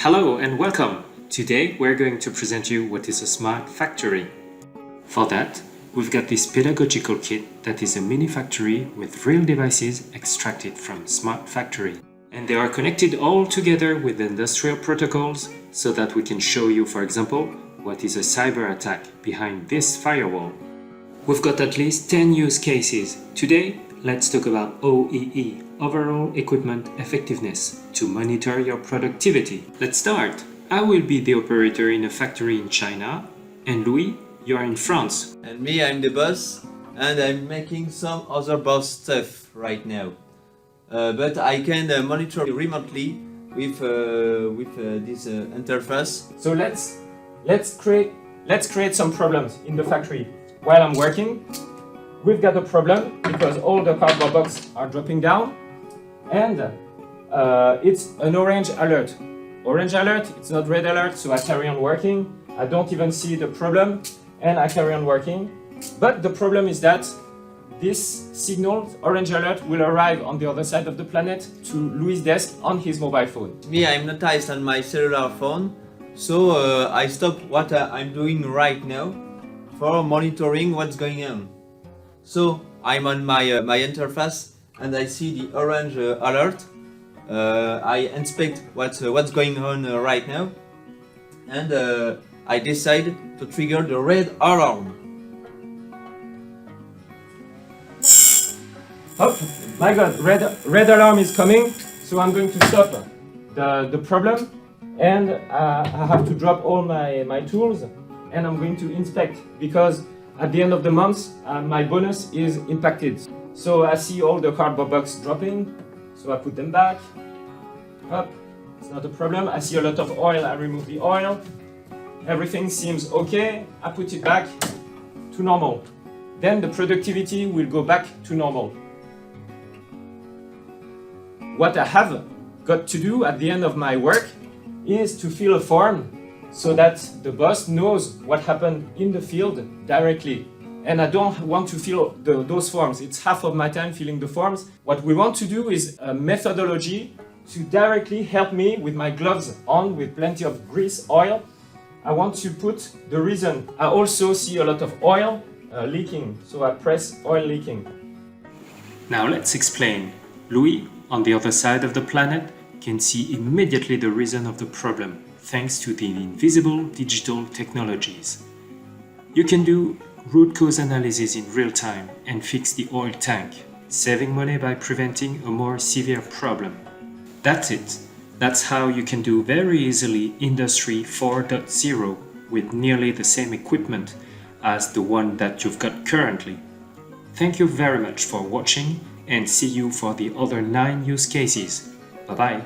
Hello and welcome! Today we're going to present you what is a smart factory. For that, we've got this pedagogical kit that is a mini factory with real devices extracted from smart factory. And they are connected all together with industrial protocols so that we can show you, for example, what is a cyber attack behind this firewall. We've got at least 10 use cases. Today, let's talk about OEE, Overall Equipment Effectiveness, to monitor your productivity. Let's start. I will be the operator in a factory in China, and Louis, you are in France. And me, I'm the boss, and I'm making some other boss stuff right now. But I can monitor remotely with this interface. So let's create some problems in the factory. While I'm working, we've got a problem because all the cardboard boxes are dropping down, and it's an orange alert. Orange alert, it's not red alert, so I carry on working. I don't even see the problem, and I carry on working. But the problem is that this signal, orange alert, will arrive on the other side of the planet to Louis' desk on his mobile phone. Me, I'm noticed on my cellular phone, so I stop what I'm doing right now for monitoring what's going on. So I'm on my interface and I see the orange alert. I inspect what's going on right now, and I decide to trigger the red alarm. Oh my god, red alarm is coming, so I'm going to stop the problem, and I have to drop all my tools, and I'm going to inspect, because at the end of the month my bonus is impacted. So I see all the cardboard boxes dropping, so I put them back. Up, it's not a problem. I see a lot of oil, I remove the oil. Everything seems okay, I put it back to normal. Then the productivity will go back to normal. What I have got to do at the end of my work is to fill a form so that the boss knows what happened in the field directly. And I don't want to fill those forms. It's half of my time filling the forms. What we want to do is a methodology to directly help me with my gloves on with plenty of grease, oil. I want to put the reason. I also see a lot of oil leaking, so I press oil leaking. Now let's explain. Louis, on the other side of the planet, can see immediately the reason of the problem, thanks to the invisible digital technologies. You can do root cause analysis in real time and fix the oil tank, saving money by preventing a more severe problem. That's it. That's how you can do very easily Industry 4.0 with nearly the same equipment as the one that you've got currently. Thank you very much for watching, and see you for the other 9 use cases. Bye bye.